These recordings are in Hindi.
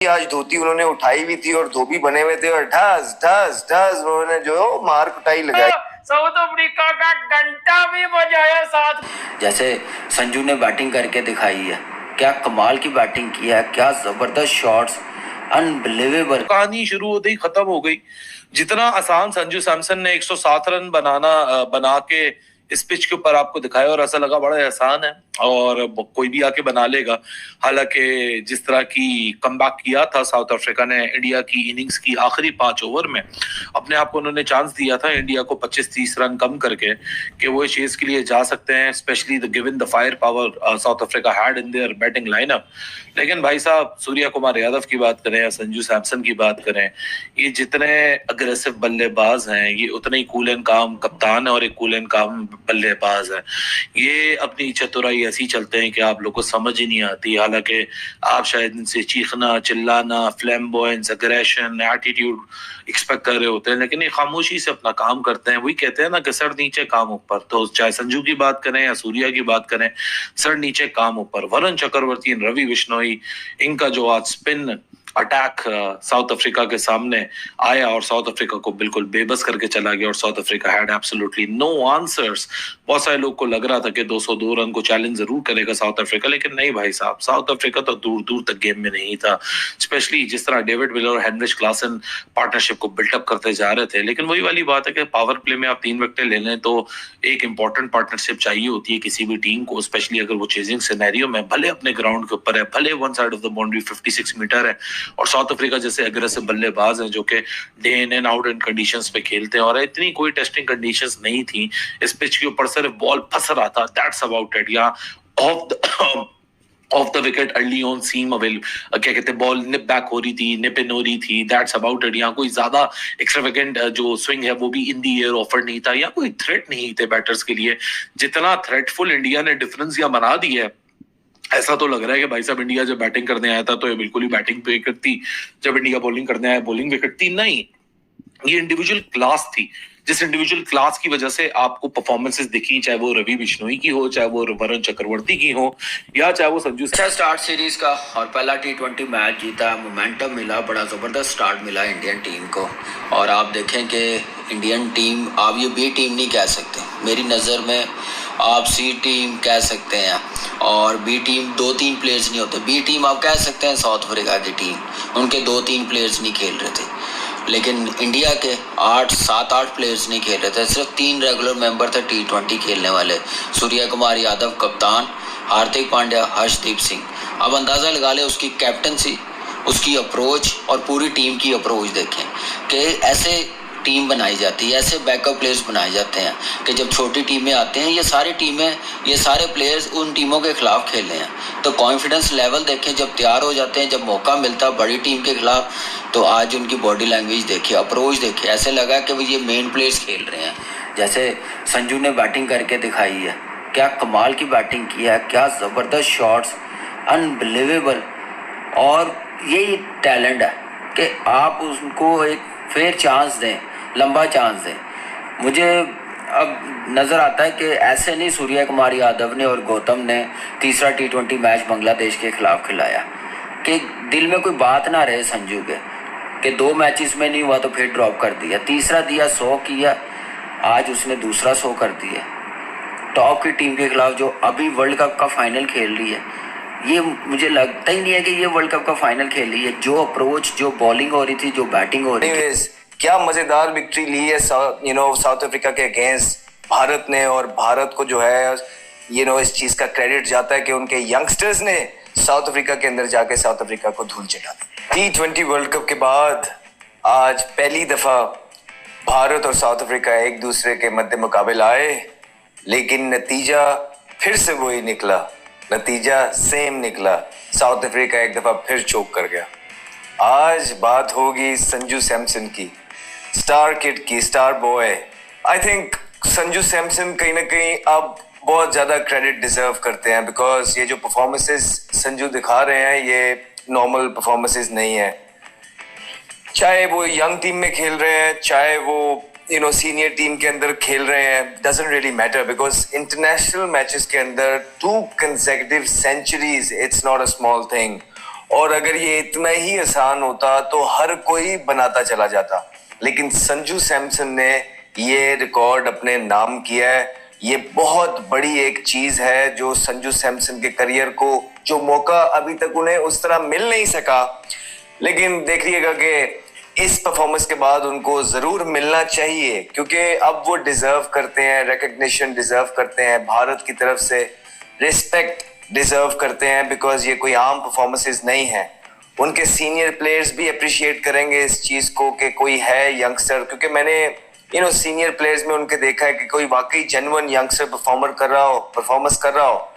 आज धोती उन्होंने उठाई भी थी और धोबी बने हुए थे और ढस ढस ढस उन्होंने जो मार कुटाई लगाई। साउथ अफ्रीका का घंटा भी बजाया साथ। जैसे संजू ने बैटिंग करके दिखाई है, क्या कमाल की बैटिंग की है, क्या जबरदस्त शॉट्स, अनबिलीवेबल। कहानी शुरू होते ही खत्म हो गई। जितना आसान संजू सैमसन ने 107 रन बना के इस पिच के ऊपर आपको दिखाया और ऐसा लगा बड़ा आसान है और कोई भी आके बना लेगा। हालांकि जिस तरह की कमबैक किया था साउथ अफ्रीका ने इंडिया की इनिंग्स की आखिरी 5 ओवर में, अपने आप को उन्होंने चांस दिया था इंडिया को 25-30 रन कम करके कि वो इस चेज के लिए जा सकते हैं, specially given the fire power south Africa had in their batting lineup. लेकिन भाई साहब, सूर्या कुमार यादव की बात करें या संजू सैमसन की बात करें, ये जितने अग्रेसिव बल्लेबाज हैं ये उतने ही कूल एंड काम कप्तान है और एक कूल एंड काम बल्लेबाज है। ये अपनी चतुराई ऐसी चलते हैं कि आप लोग को समझ ही नहीं आती। हालांकि आप शायद इनसे चीखना चिल्लाना, फ्लैम्बॉयंस, अग्रेशन, एटीट्यूड एक्सपेक्ट कर रहे होते हैं, लेकिन ये खामोशी से अपना काम करते हैं। वही कहते हैं ना कि सर नीचे काम ऊपर। तो चाहे संजू की बात करें या सूर्या की बात करें, सर नीचे काम ऊपर। वरुण चक्रवर्ती, रवि बिश्नोई, इनका जो आज स्पिन अटैक साउथ अफ्रीका के सामने आया और साउथ अफ्रीका को बिल्कुल बेबस करके चला गया और South Africa had absolutely no answers. बहुत सारे लोग को लग रहा था कि 202 रन को चैलेंज जरूर करेगा साउथ अफ्रीका, लेकिन नहीं भाई साहब, साउथ अफ्रीका तो दूर दूर तक गेम में नहीं था। स्पेशली जिस तरह डेविड विलर और हेनरिच क्लासन पार्टनरशिप को बिल्टअप करते जा रहे थे। लेकिन वही वाली बात है कि पावर प्ले में आप 3 विकेट ले लें तो एक इंपॉर्टेंट पार्टनरशिप चाहिए होती है किसी भी टीम को, स्पेशली अगर वो चेजिंग सिनेरियो में भले अपने ग्राउंड के ऊपर है, भले one side of the boundary 56 metre है और साउथ अफ्रीका जैसे अग्रेसिव बल्लेबाज हैं जो कि day in and out in conditions पे खेलते हैं। और इतनी कोई टेस्टिंग कंडीशंस नहीं थी, इस पिच के ऊपर सिर्फ बॉल फंस रहा था, दैट्स अबाउट इट। या off the wicket early on seam available, क्या कहते हैं, बॉल निप बैक हो रही थी, निप इन हो रही थी, दैट्स अबाउट इट। यहाँ कोई ज्यादा एक्स्ट्रावेगेंट जो स्विंग है वो भी इन दी एयर ऑफर नहीं था, या कोई थ्रेट नहीं थे बैटर्स के लिए। जितना थ्रेटफुल इंडिया ने डिफरेंस यहाँ बना दी है, ऐसा तो लग रहा है कि भाई साहब इंडिया जब बैटिंग करने आया था तो ये बिल्कुल ही बैटिंग विकेट थी, जब इंडिया बॉलिंग करने आया बॉलिंग विकेट थी। नहीं, ये इंडिविजुअल क्लास थी, जिस इंडिविजुअल क्लास की वजह से आपको परफॉर्मेंसेस दिखी, चाहे वो रवि बिश्नोई की हो, चाहे वो वरुण चक्रवर्ती की हो, या चाहे वो संजू। अच्छा स्टार्ट सीरीज का और पहला T20 मैच जीता, मोमेंटम मिला, बड़ा ज़बरदस्त स्टार्ट मिला इंडियन टीम को। और आप देखें कि इंडियन टीम, आप ये बी टीम नहीं कह सकते, मेरी नज़र में आप सी टीम कह सकते हैं। और बी टीम 2-3 प्लेयर्स नहीं होते। बी टीम आप कह सकते हैं साउथ अफ्रीका की टीम, उनके 2-3 प्लेयर्स नहीं खेल रहे थे, लेकिन इंडिया के 7-8 प्लेयर्स नहीं खेल रहे थे। सिर्फ 3 रेगुलर मेंबर थे T20 खेलने वाले, सूर्या कुमार यादव कप्तान, हार्दिक पांड्या, हर्षदीप सिंह। अब अंदाज़ा लगा ले उसकी कैप्टनसी, उसकी अप्रोच और पूरी टीम की अप्रोच देखें कि ऐसे टीम बनाई जाती है, ऐसे बैकअप प्लेयर्स बनाए जाते हैं कि जब छोटी टीमें आते हैं, ये सारी टीमें, ये सारे प्लेयर्स उन टीमों के खिलाफ खेल रहे हैं, तो कॉन्फिडेंस लेवल देखें जब तैयार हो जाते हैं, जब मौका मिलता है बड़ी टीम के खिलाफ, तो आज उनकी बॉडी लैंग्वेज देखिए, अप्रोच देखिए, ऐसे लगा कि वो ये मेन प्लेयर्स खेल रहे हैं। जैसे संजू ने बैटिंग करके दिखाई है, क्या कमाल की बैटिंग की है, क्या ज़बरदस्त शॉट्स, अनबिलीवेबल। और यही टैलेंट है कि आप उनको एक फेयर चांस दें, लंबा चांस दें। मुझे अब नज़र आता है कि ऐसे नहीं सूर्या कुमार यादव ने और गौतम ने तीसरा T20 मैच बांग्लादेश के खिलाफ खिलाया कि दिल में कोई बात ना रहे संजू के कि 2 मैचेस में नहीं हुआ तो फिर ड्रॉप कर दिया, तीसरा दिया 100 किया, आज उसने दूसरा 100 कर दिया टॉप की टीम के खिलाफ जो अभी वर्ल्ड कप का फाइनल खेल रही है। ये मुझे लगता ही नहीं है कि ये वर्ल्ड कप का फाइनल खेल रही है। जो अप्रोच, जो बॉलिंग हो रही थी, जो बैटिंग हो रही थी, क्या मजेदार विक्ट्री ली है साउथ अफ्रीका के अगेंस्ट भारत ने। और भारत को जो है इस चीज का क्रेडिट जाता है कि उनके यंगस्टर्स ने साउथ अफ्रीका के अंदर जाके साउथ अफ्रीका को धूल चटा दी। T20 वर्ल्ड कप के बाद आज पहली दफा भारत और साउथ अफ्रीका एक दूसरे के मध्य मुकाबले आए, लेकिन नतीजा फिर से वही निकला, नतीजा सेम निकला। साउथ अफ्रीका एक दफा फिर चोक कर गया। आज बात होगी संजू सैमसन की, स्टार किड की, star boy. I think Sanju Samson कहीं ना कहीं अब बहुत ज्यादा क्रेडिट डिजर्व करते हैं, बिकॉज ये जो परफॉर्मेंसेस संजू दिखा रहे हैं ये नॉर्मल परफॉर्मेंसेस नहीं है। चाहे वो यंग टीम में खेल रहे हैं, चाहे वो सीनियर टीम के अंदर खेल रहे हैं, doesn't really matter, because international matches के अंदर 2 consecutive centuries, it's not a small thing. और अगर ये इतना ही आसान होता तो हर कोई बनाता चला जाता, लेकिन संजू सैमसन ने ये रिकॉर्ड अपने नाम किया है। ये बहुत बड़ी एक चीज है जो संजू सैमसन के करियर को, जो मौका अभी तक उन्हें उस तरह मिल नहीं सका, लेकिन देखिएगा कि इस परफॉर्मेंस के बाद उनको जरूर मिलना चाहिए, क्योंकि अब वो डिजर्व करते हैं, रिकग्निशन डिजर्व करते हैं, भारत की तरफ से रिस्पेक्ट डिजर्व करते हैं, बिकॉज ये कोई आम परफॉर्मेंसेस नहीं है। उनके सीनियर प्लेयर्स भी अप्रिशिएट करेंगे इस चीज को कि कोई है यंगस्टर, क्योंकि मैंने सीनियर प्लेयर्स में उनके देखा है कि कोई वाकई जेन्युइन यंगस्टर परफॉर्मेंस कर रहा हो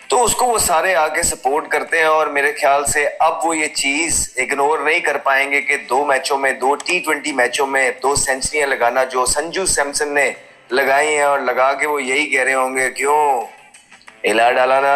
तो उसको वो सारे आगे सपोर्ट करते हैं। और मेरे ख्याल से अब वो ये चीज इग्नोर नहीं कर पाएंगे कि 2 मैचों में, 2 T20 मैचों में 2 सेंचुरियां लगाना जो संजू सैमसन ने लगाई हैं, और लगा के वो यही कह रहे होंगे क्यों हिला डाला ना।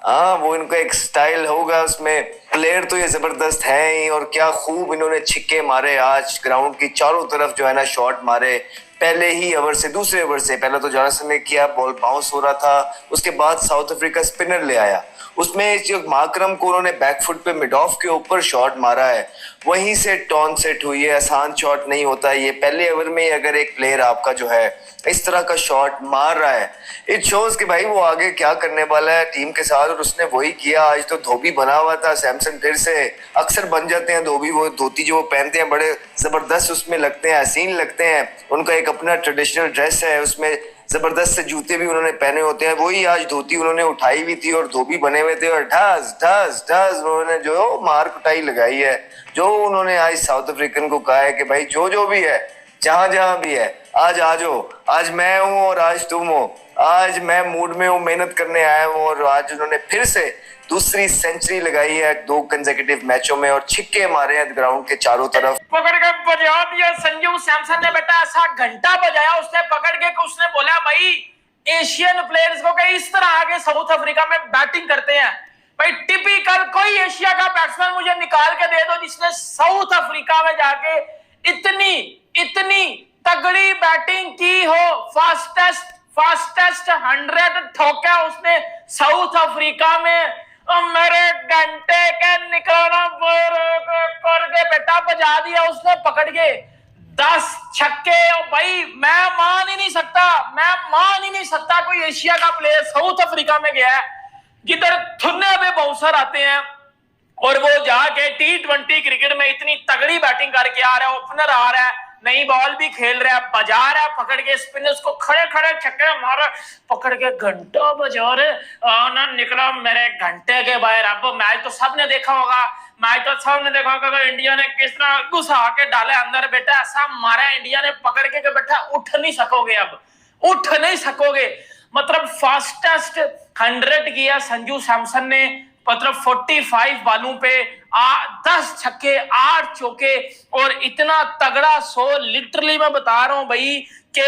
हाँ, वो इनका एक स्टाइल होगा उसमें। प्लेयर तो ये जबरदस्त है ही, और क्या खूब इन्होंने छिक्के मारे आज, ग्राउंड की चारों तरफ जो है ना शॉट मारे। पहले ही ओवर से, दूसरे ओवर से, पहले तो जॉनसन ने किया, बॉल बाउंस हो रहा था, उसके बाद साउथ अफ्रीका स्पिनर ले आया, उसमें जो माकरम को उन्होंने बैकफुट पे मिड ऑफ के ऊपर शॉट मारा है, वहीं से टॉन सेट हुई है। आसान शॉट नहीं होता ये। पहले ओवर में अगर एक प्लेयर आपका जो है इस तरह का शॉट मार रहा है, इट शोज कि भाई वो आगे क्या करने वाला है टीम के साथ, और उसने वही किया। आज तो धोबी बना हुआ था सैमसन, फिर से अक्सर बन जाते हैं धोबी। वो धोती जो वो पहनते हैं बड़े जबरदस्त उसमें लगते हैं, हसीन लगते हैं। उनका एक अपना ट्रेडिशनल ड्रेस है, उसमें जबरदस्त से जूते भी उन्होंने पहने होते हैं। वही आज धोती उन्होंने उठाई हुई थी और धोबी बने हुए थे, और ढस ढस ढस उन्होंने जो मार कुटाई लगाई है। जो उन्होंने आज साउथ अफ्रीकन को कहा है कि भाई जो भी है, जहां जहां भी है, आज आ जाओ, आज मैं हूं और आज तुम हो, आज मैं मूड में हूं, मेहनत करने आया हूं। और आज उन्होंने फिर से दूसरी सेंचुरी लगाई है 2 कंसेक्यूटिव मैचों में, और छिक्के मारे हैं ग्राउंड के चारों तरफ। पकड़ के बजा दिया संजू सैमसन ने बेटा, ऐसा घंटा बजाया उसने पकड़ के, उसने बोला भाई एशियन प्लेयर्स को कि इस तरह आगे साउथ अफ्रीका में बैटिंग करते हैं। भाई टिपिकल कोई एशिया का बैट्समैन मुझे निकाल के दे दो जिसने साउथ अफ्रीका में जाके इतनी तगड़ी बैटिंग की हो। फास्टेस्ट 100 ठोका उसने साउथ अफ्रीका में। मेरे घंटे के निकलना करके बेटा बजा दिया उसने पकड़ के 10 छक्के। भाई मैं मान ही नहीं सकता कोई एशिया का प्लेयर साउथ अफ्रीका में गया है जिधर थुन्ने पे बाउंसर आते हैं, और वो जाके T20 क्रिकेट में इतनी तगड़ी बैटिंग करके आ रहा है, ओपनर आ रहा है, नई बॉल भी खेल रहा है, बजा रहा है पकड़ के, स्पिनर्स को खड़े छक्के मारा, पकड़ के घंटा बजा रहे ना निकला मेरे घंटे के बाहर। अब मैच तो सबने देखा होगा, इंडिया ने किस तरह घुसा के डाला अंदर बेटा, ऐसा मारा इंडिया ने पकड़ के बेटा उठ नहीं सकोगे। मतलब फास्टेस्ट 100 किया संजू सैमसन ने, मतलब 45 बालों पे 10 छक्के 8 चौके, और इतना तगड़ा 100, लिटरली मैं बता रहा हूं भाई कि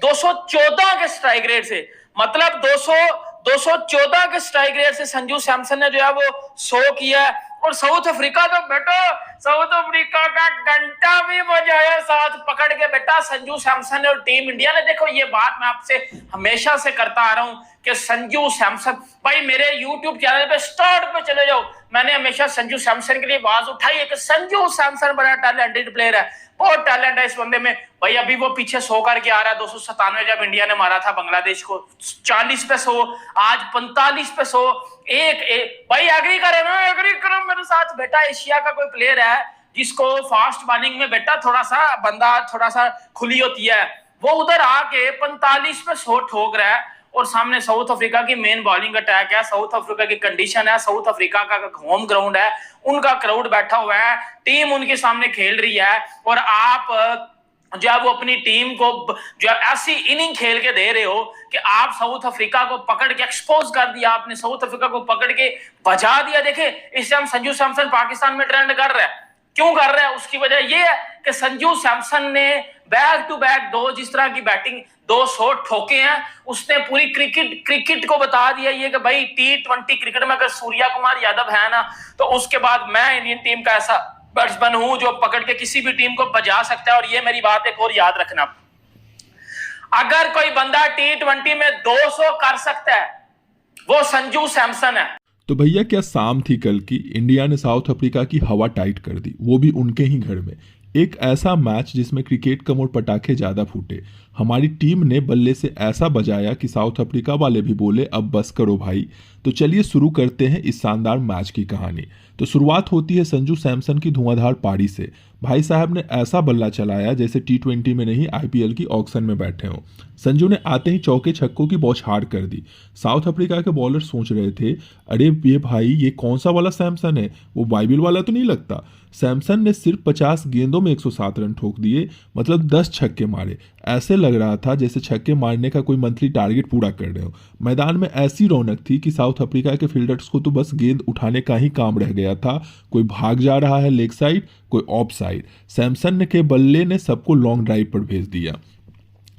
214 के स्ट्राइक रेट से, मतलब 214 के स्ट्राइक रेट से संजू सैमसन ने जो है वो 100 किया। और साउथ अफ्रीका तो बेटा, साउथ अफ्रीका का घंटा भी बजाया साथ पकड़ के बेटा संजू सैमसन और टीम इंडिया ने। देखो ये बात मैं आपसे हमेशा से करता आ रहा हूं कि संजू सैमसन, भाई मेरे YouTube चैनल पे स्टार्ट पे चले जाओ, मैंने हमेशा संजू सैमसन के लिए आवाज उठाई है कि संजू सैमसन बड़ा टैलेंटेड प्लेयर है, बहुत टैलेंट है इस बंदे में। भाई अभी वो पीछे 100 करके आ रहा है। 297 जब इंडिया ने मारा था बांग्लादेश को, 40 पे 100, आज 45 पे 100। एक भाई एग्री करो मेरे साथ बेटा, एशिया का कोई प्लेयर है जिसको फास्ट बॉलिंग में बेटा थोड़ा सा खुली होती है, वो उधर आके 45 पे 100 ठोक रहा है। और सामने साउथ अफ्रीका की मेन बॉलिंग अटैक है, साउथ अफ्रीका की कंडीशन है, साउथ अफ्रीका का होम ग्राउंड है, उनका क्राउड बैठा हुआ है, टीम उनके सामने खेल रही है, और आप जब वो अपनी टीम को जो ऐसी इनिंग खेल के दे रहे हो कि आप साउथ अफ्रीका को पकड़ के एक्सपोज कर दिया, आपने साउथ अफ्रीका को पकड़ के बजा दिया। देखे इस टाइम संजू सैमसन पाकिस्तान में ट्रेंड कर रहा है, क्यों कर रहा है? उसकी वजह यह है कि संजू सैमसन ने बैक टू बैक 2 जिस तरह की बैटिंग 200 ठोके हैं, उसने पूरी क्रिकेट को बता दिया ये कि भाई T20 क्रिकेट में अगर सूर्या कुमार यादव है ना, तो उसके बाद मैं इंडियन टीम का ऐसा बैट्समैन हूं जो पकड़ के किसी भी टीम को बजा सकता है। और ये मेरी बात एक और याद रखना, अगर कोई बंदा T20 में 200 कर सकता है वो संजू सैमसन है। तो भैया क्या शाम थी कल की, इंडिया ने साउथ अफ्रीका की हवा टाइट कर दी, वो भी उनके ही घर में। एक ऐसा मैच जिसमें क्रिकेट कम और पटाखे ज़्यादा फूटे। हमारी टीम ने बल्ले से ऐसा बजाया कि साउथ अफ्रीका वाले भी बोले अब बस करो भाई। तो चलिए शुरू करते हैं इस शानदार मैच की कहानी। तो शुरुआत होती है संजू सैमसन की धुआंधार पारी से। भाई साहब ने ऐसा बल्ला चलाया जैसे T20 में नहीं IPL की ऑक्शन में बैठे हों। संजू ने आते ही चौके छक्कों की बौछार कर दी। साउथ अफ्रीका के बॉलर सोच रहे थे, अरे ये भाई ये कौन सा वाला सैमसन है, वो बाइबिल वाला तो नहीं लगता। सैमसन ने सिर्फ 50 गेंदों में 107 रन ठोक दिए, मतलब 10 छक्के मारे। ऐसे लग रहा था जैसे छक्के मारने का कोई मंथली टारगेट पूरा कर रहे हो। मैदान में ऐसी रौनक थी कि साउथ अफ्रीका के फील्डर्स को तो बस गेंद उठाने का ही काम रह गया था। कोई भाग जा रहा है लेग साइड, कोई ऑफ साइड। सैमसन के बल्ले ने सबको लॉन्ग ड्राइव पर भेज दिया।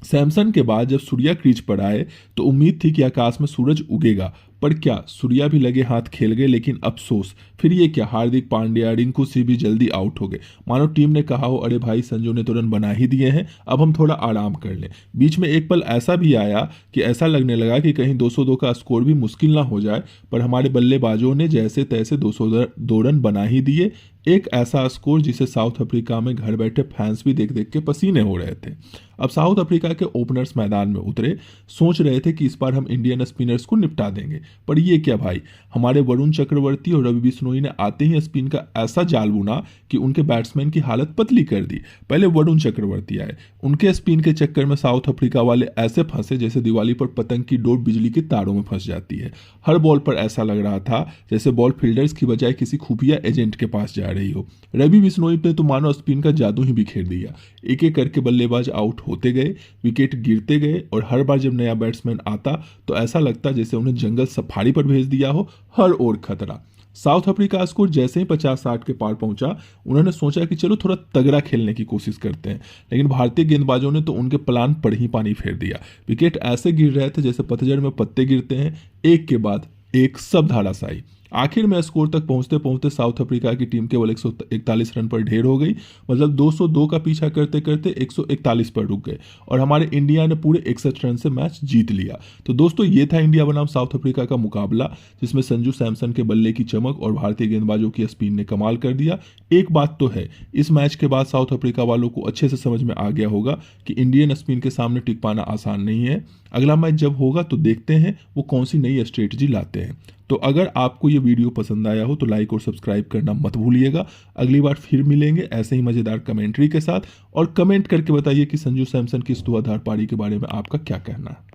सैमसन के बाद जब सूर्या क्रीज पर आए तो उम्मीद थी कि आकाश में सूरज उगेगा, पर क्या सूर्या भी लगे हाथ खेल गए। लेकिन अफसोस, फिर ये क्या, हार्दिक पांड्या, रिंकू सिंह भी जल्दी आउट हो गए। मानो टीम ने कहा हो, अरे भाई संजू ने तो रन बना ही दिए हैं, अब हम थोड़ा आराम कर लें। बीच में एक पल ऐसा भी आया कि ऐसा लगने लगा कि कहीं 202 का स्कोर भी मुश्किल ना हो जाए, पर हमारे बल्लेबाजों ने जैसे तैसे 202 रन बना ही दिए। एक ऐसा स्कोर जिसे साउथ अफ्रीका में घर बैठे फैंस भी देख देख के पसीने हो रहे थे। अब साउथ अफ्रीका के ओपनर्स मैदान में उतरे, सोच रहे थे कि इस बार हम इंडियन स्पिनर्स को निपटा देंगे, पर ये क्या भाई, हमारे वरुण चक्रवर्ती और रवि बिश्नोई ने आते ही स्पिन का ऐसा जाल बुना कि उनके बैट्समैन की हालत पतली कर दी। पहले वरुण चक्रवर्ती आए, उनके स्पिन के चक्कर में साउथ अफ्रीका वाले ऐसे फंसे जैसे दिवाली पर पतंग की डोर बिजली के तारों में फंस जाती है। हर बॉल पर ऐसा लग रहा था जैसे बॉल फील्डर्स की बजाय किसी खुफिया एजेंट के पास जा रही हो। रवि बिश्नोई ने तो मानो स्पिन का जादू ही बिखेर दिया। एक एक करके बल्लेबाज आउट होते गए, विकेट गिरते गए, और हर बार जब नया बैट्समैन आता तो ऐसा लगता जैसे उन्हें जंगल सफारी पर भेज दिया हो, हर ओर खतरा। साउथ अफ्रीका स्कोर जैसे ही 50-60 के पार पहुंचा, उन्होंने सोचा कि चलो थोड़ा तगड़ा खेलने की कोशिश करते हैं, लेकिन भारतीय गेंदबाजों ने तो उनके प्लान पर ही पानी फेर दिया। विकेट ऐसे गिर रहे थे जैसे पतझड़ में पत्ते गिरते हैं, एक के बाद एक, सब धाराशायी। आखिर में स्कोर तक पहुंचते पहुंचते साउथ अफ्रीका की टीम केवल 141 रन पर ढेर हो गई, मतलब 202 का पीछा करते करते 141 पर रुक गए, और हमारे इंडिया ने पूरे 61 रन से मैच जीत लिया। तो दोस्तों ये था इंडिया बनाम साउथ अफ्रीका का मुकाबला, जिसमें संजू सैमसन के बल्ले की चमक और भारतीय गेंदबाजों की स्पिन ने कमाल कर दिया। एक बात तो है, इस मैच के बाद साउथ अफ्रीका वालों को अच्छे से समझ में आ गया होगा कि इंडियन स्पिन के सामने टिक पाना आसान नहीं है। अगला मैच जब होगा तो देखते हैं वो कौन सी नई स्ट्रेटजी लाते हैं। तो अगर आपको ये वीडियो पसंद आया हो तो लाइक और सब्सक्राइब करना मत भूलिएगा। अगली बार फिर मिलेंगे ऐसे ही मज़ेदार कमेंट्री के साथ, और कमेंट करके बताइए कि संजू सैमसन की इस धुआंधार पारी के बारे में आपका क्या कहना है।